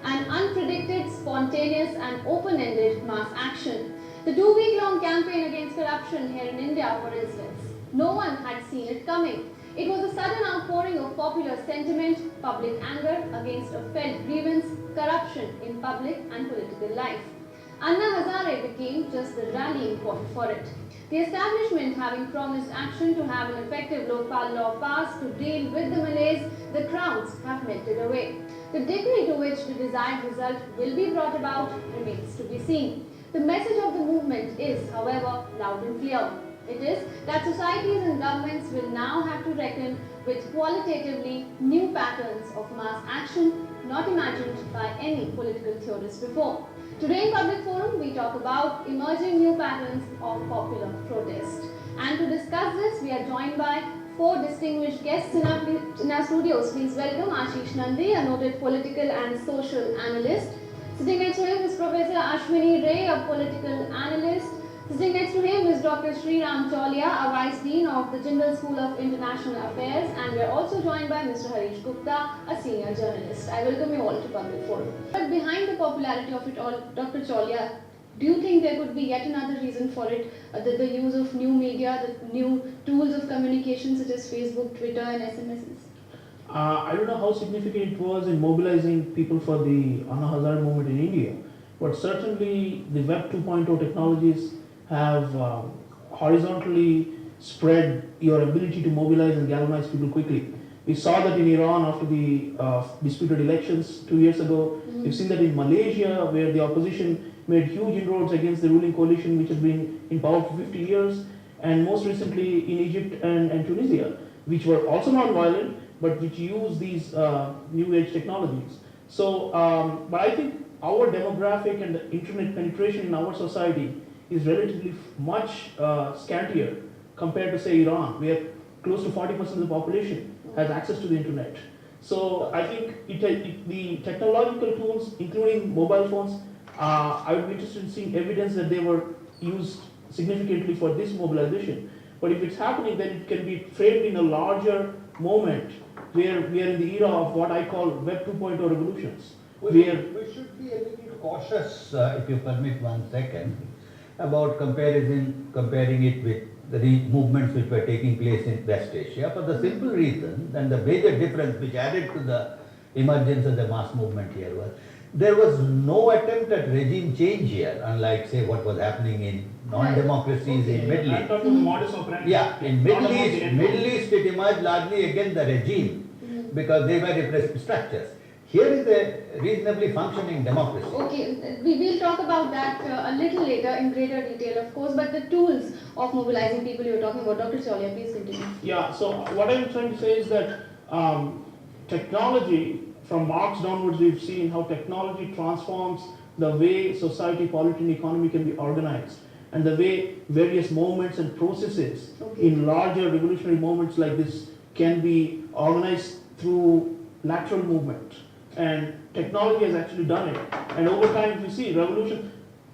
an unpredicted, spontaneous and open-ended mass action. The 2-week-long campaign against corruption here in India, for instance, no one had seen it coming. It was a sudden outpouring of popular sentiment, public anger against a felt grievance, corruption in public and political life. Anna Hazare became just the rallying point for it. The establishment, having promised action to have an effective Lokpal law passed to deal with the malaise, the crowds have melted away. The degree to which the desired result will be brought about remains to be seen. The message of the movement is, however, loud and clear. It is that societies and governments will now have to reckon with qualitatively new patterns of mass action not imagined by any political theorist before. Today in Public Forum, we talk about emerging new patterns of popular protest. And to discuss this, we are joined by 4 distinguished guests in our studios. Please welcome Ashish Nandi, a noted political and social analyst. Sitting next to him is Professor Ashwini Ray, a political analyst. Sitting next to him is Dr. Sriram Chaulia, a Vice Dean of the Jindal School of International Affairs, and we are also joined by Mr. Harish Gupta, a senior journalist. I welcome you all to Public Forum. But behind the popularity of it all, Dr. Chaulia, do you think there could be yet another reason for it, the use of new media, the new tools of communication such as Facebook, Twitter and SMSs? I don't know how significant it was in mobilizing people for the Anna Hazare movement in India, but certainly the Web 2.0 technologies have horizontally spread your ability to mobilize and galvanize people quickly. We saw that in Iran after the disputed elections 2 years ago. We've seen that in Malaysia, where the opposition made huge inroads against the ruling coalition which has been in power for 50 years, and most recently in Egypt and Tunisia, which were also non-violent, but which use these new age technologies. So, but I think our demographic and the internet penetration in our society is relatively much scantier compared to say Iran, where close to 40% of the population has access to the internet. So I think the technological tools, including mobile phones, I would be interested in seeing evidence that they were used significantly for this mobilization. But if it's happening, then it can be framed in a larger moment where we are in the era of what I call Web 2.0 revolutions. We should be a little cautious, if you permit 1 second, about comparing it with the movements which were taking place in West Asia, for the simple reason, and the major difference which added to the emergence of the mass movement here was, there was no attempt at regime change here, unlike say what was happening in non-democracies in Middle East. Yeah, in Middle East it emerged largely against the regime because they were repressive structures. Here is a reasonably functioning democracy. Okay, we will talk about that a little later in greater detail, of course, but the tools of mobilizing people you were talking about, Dr. Chaulia, please continue. Yeah, so what I'm trying to say is that technology, from Marx downwards, we've seen how technology transforms the way society, polity, and economy can be organized, and the way various movements and processes in larger revolutionary movements like this can be organized through lateral movement. And technology has actually done it. And over time, if you see revolution,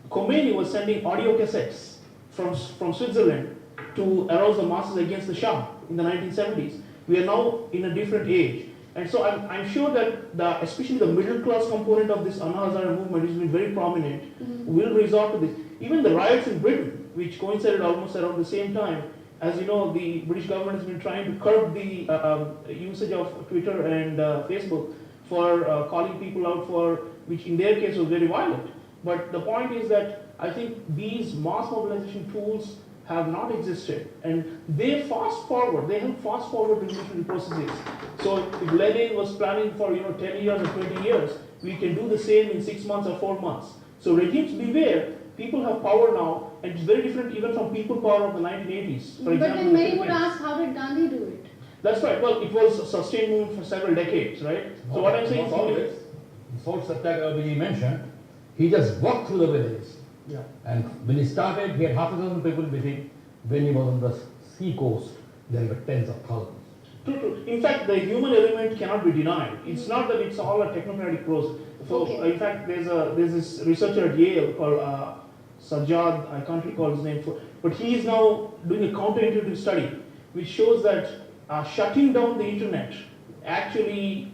Khomeini was sending audio cassettes from Switzerland to arouse the masses against the Shah in the 1970s. We are now in a different age. And so I'm sure that especially the middle class component of this Anna Hazare movement has been very prominent, will resort to this. Even the riots in Britain, which coincided almost around the same time, as you know, the British government has been trying to curb the usage of Twitter and Facebook for calling people out for, which in their case was very violent. But the point is that I think these mass mobilization tools have not existed, and they help fast forward revolutionary processes. So if Lenin was planning for 10 years or 20 years, we can do the same in 6 months or 4 months. So regimes beware, people have power now, and it's very different even from people power of the 1980s. For example, but then many would ask, how did Gandhi do it? That's right. Well, it was a sustained movement for several decades, right? So what I'm saying is, the salt satyagraha which he mentioned, he just walked through the villages. yeah. And when he started, he had 500,000 people with him. When he was on the sea coast, there were tens of thousands. True. In fact, the human element cannot be denied. It's not that it's all a technocratic process. So, in fact, there's this researcher at Yale called Sajjad, I can't recall his name, but he is now doing a counterintuitive study, which shows that shutting down the internet actually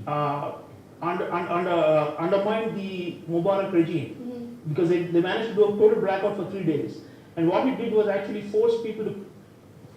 undermines undermined the Mubarak regime Mhm. because they managed to do a total blackout for 3 days. And what it did was actually force people to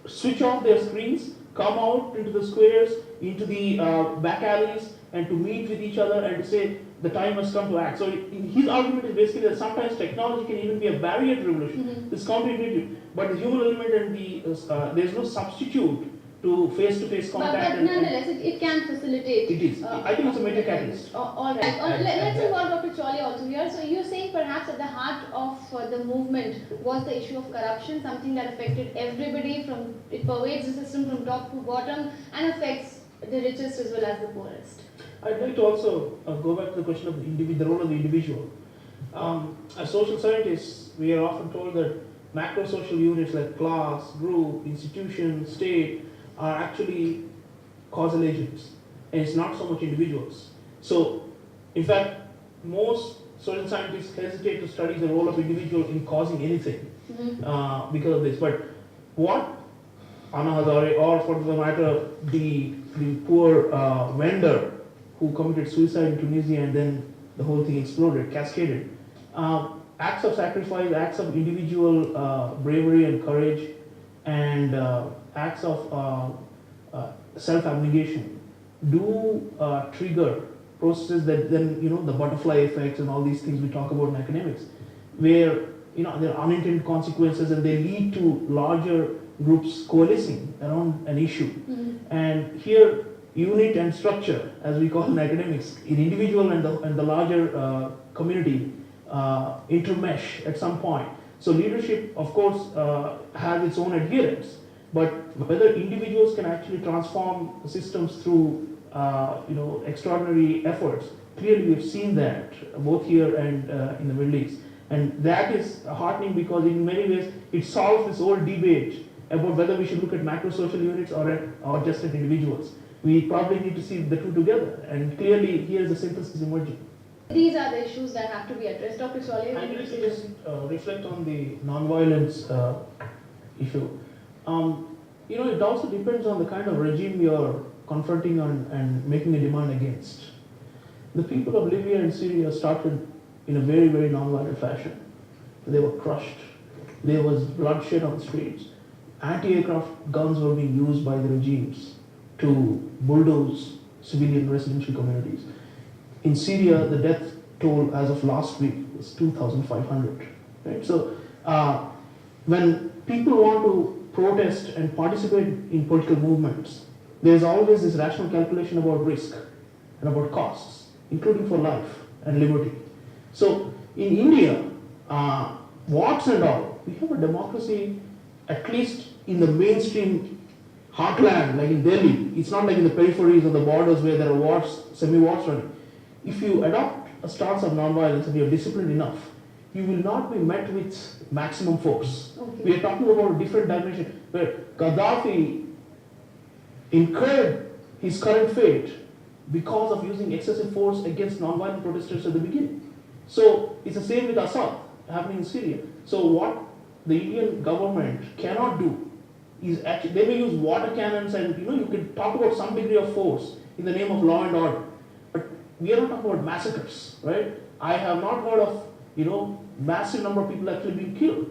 switch off their screens, come out into the squares, into the back alleys, and to meet with each other and to say the time has come to act. So his argument is basically that sometimes technology can even be a barrier to revolution. Mhm. It's counterintuitive, but the human element and there's no substitute to face-to-face contact. But and- nonetheless, it can facilitate. It is. I think it's a major catalyst. All right. Let's involve Dr. Chawle also here. So you're saying perhaps at the heart of the movement was the issue of corruption, something that affected everybody from, it pervades the system from top to bottom and affects the richest as well as the poorest. I'd like to also go back to the question of the role of the individual. As social scientists, we are often told that macro-social units like class, group, institution, state are actually causal agents, and it's not so much individuals. So, in fact, most social scientists hesitate to study the role of individual in causing anything because of this. But what Anna Hazare, or for the matter, the poor vendor who committed suicide in Tunisia and then the whole thing exploded, cascaded. Acts of sacrifice, acts of individual bravery and courage, and acts of self-abnegation do trigger processes that then, the butterfly effects and all these things we talk about in academics, where, there are unintended consequences and they lead to larger groups coalescing around an issue. And here, unit and structure, as we call in academics, in individual and the larger community intermesh at some point. So leadership, of course, has its own adherents, but whether individuals can actually transform systems through extraordinary efforts, clearly we've seen that both here and in the Middle East. And that is heartening because in many ways it solves this old debate about whether we should look at macro-social units or just at individuals. We probably need to see the two together, and clearly here is a synthesis emerging. These are the issues that have to be addressed. Dr. Chawle, I'd like to just reflect on the non-violence issue. It also depends on the kind of regime you're confronting and making a demand against. The people of Libya and Syria started in a very, very non-violent fashion. They were crushed. There was bloodshed on the streets. Anti-aircraft guns were being used by the regimes to bulldoze civilian residential communities. In Syria, the death toll as of last week was 2,500. Right? So when people want to protest and participate in political movements, there's always this rational calculation about risk and about costs, including for life and liberty. So in India, warts and all, we have a democracy, at least in the mainstream heartland, like in Delhi. It's not like in the peripheries or the borders where there are wars, semi-wars running. If you adopt a stance of non-violence and you're disciplined enough, you will not be met with maximum force. Okay. We are talking about a different dimension where Gaddafi incurred his current fate because of using excessive force against non-violent protesters at the beginning. So it's the same with Assad happening in Syria. So what the Indian government cannot do is actually, they may use water cannons and you can talk about some degree of force in the name of law and order, but we are not talking about massacres, right? I have not heard of massive number of people actually being killed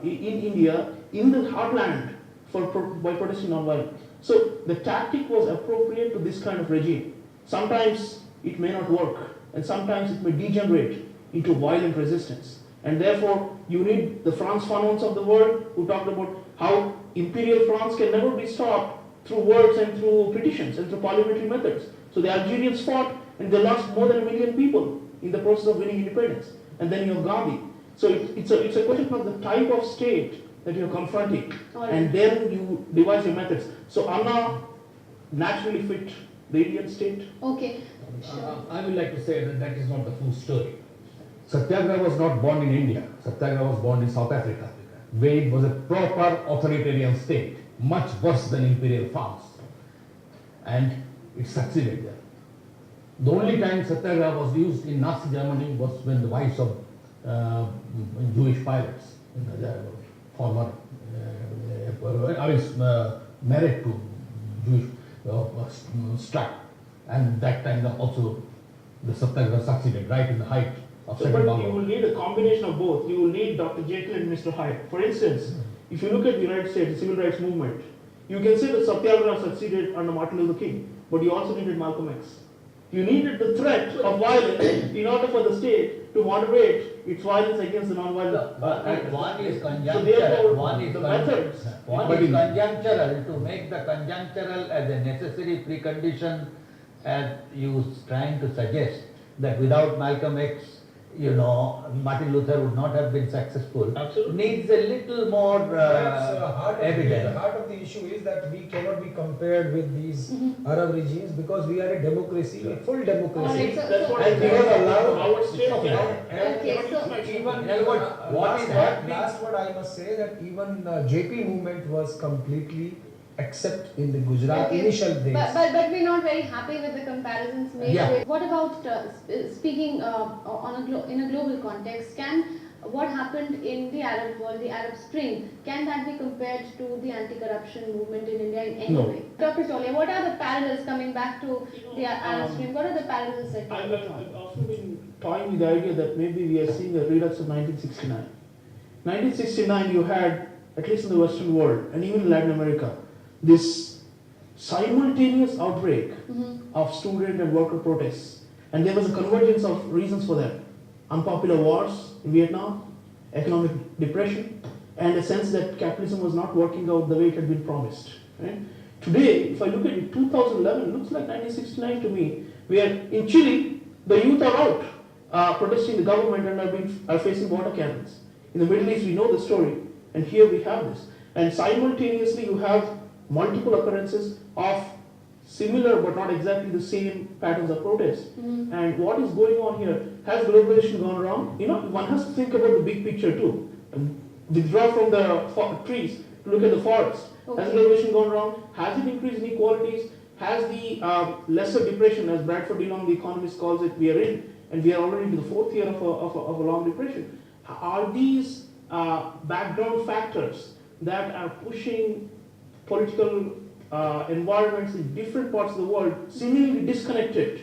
in India in the heartland by protesting non-violent. So the tactic was appropriate to this kind of regime. Sometimes it may not work, and sometimes it may degenerate into violent resistance. And therefore, you need the Frantz Fanons of the world who talked about how imperial France can never be stopped through words and through petitions and through parliamentary methods. So the Algerians fought and they lost more than 1 million people in the process of winning independence. And then you have Gandhi. So it's a question of the type of state that you're confronting. Right. And then you devise your methods. So Anna naturally fit the Indian state. Okay. Sure. I would like to say that is not the full story. Satyagraha was not born in India. Satyagraha was born in South Africa, where it was a proper authoritarian state, much worse than Imperial France. And it succeeded there. The only time Satyagraha was used in Nazi Germany was when the wives of Jewish pilots, former, married to Jewish, struck. And that time also the Satyagraha succeeded right in the height of So, Second but World you will War. need a combination of both. You will need Dr. Jekyll and Mr. Hyde. For instance, if you look at the United States, the civil rights movement, you can say that Satyagraha succeeded under Martin Luther King, but you also needed Malcolm X. You needed the threat of violence in order for the state to moderate its violence against the non-violent. But one is therefore, conjunctural, one is the methods. conjunctural, to make the conjunctural as a necessary precondition, as you trying to suggest, that without Malcolm X, Martin Luther would not have been successful. Absolutely. Needs a little more The evidence. heart of the issue is that we cannot be compared with these Arab regimes because we are a democracy, a full democracy. Alright, so- That's what And we have allowed. our state Okay. Okay, so- Even In other words, what is happening? last word I must say that even JP movement was completely except in the Gujarat Okay, initial days. But we're not very happy with the comparisons made. Yeah. What about speaking in a global context? Can what happened in the Arab world, the Arab Spring, can that be compared to the anti-corruption movement in India in any No. way? Dr. Cholia, what are the parallels coming back to the Arab Spring? What are the parallels that I've you can draw? I've often been toying with the idea that maybe we are seeing a redux of 1969. 1969, you had, at least in the Western world and even in Latin America, this simultaneous outbreak of student and worker protests. And there was a convergence of reasons for them. Unpopular wars in Vietnam, economic depression, and a sense that capitalism was not working out the way it had been promised. Right? Today, if I look at it, 2011 looks like 1969 to me, where in Chile, the youth are out protesting the government and are facing water cannons. In the Middle East, we know the story, and here we have this. And simultaneously, you have multiple occurrences of similar but not exactly the same patterns of protest. And what is going on here? Has globalization gone wrong? One has to think about the big picture too. Withdraw from the trees to look at the forest. Has Okay. globalization gone wrong? Has it increased inequalities? Has the lesser depression, as Bradford DeLong, the economist, calls it, we are in, and we are already into the fourth year of a long depression. Are these background factors that are pushing political environments in different parts of the world seemingly disconnected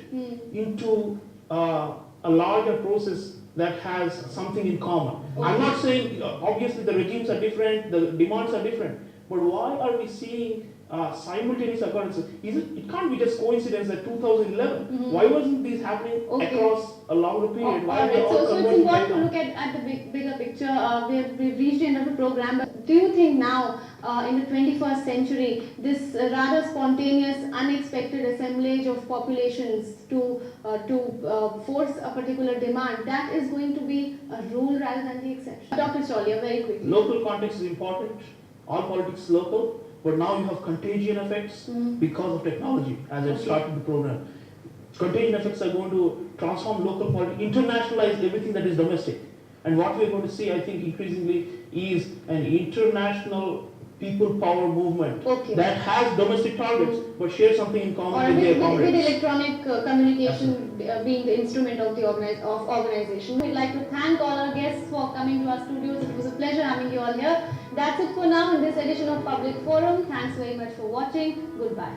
into a larger process that has something in common? I'm not saying, obviously the regimes are different, the demands are different, but why are we seeing simultaneous occurrences? It can't be just coincidence that 2011. Why wasn't this happening Okay. across a longer period? Why are they Alright, all so it's converging important right to now? look at the bigger picture. We've reached the end of the program, but do you think now, in the 21st century, this rather spontaneous, unexpected assemblage of populations to force a particular demand, that is going to be a rule rather than the exception? Dr. Cholia, very quickly. Local context is important. All politics is local, but now you have contagion effects because of technology, as I started the program. Contagion effects are going to transform local politics, internationalize everything that is domestic. And what we're going to see, I think, increasingly is an international people power movement Okay. that has domestic targets but shares something in common Or with their with comrades. electronic communication being the instrument of the organization. We'd like to thank all our guests for coming to our studios. It was a pleasure having you all here. That's it for now in this edition of Public Forum. Thanks very much for watching. Goodbye.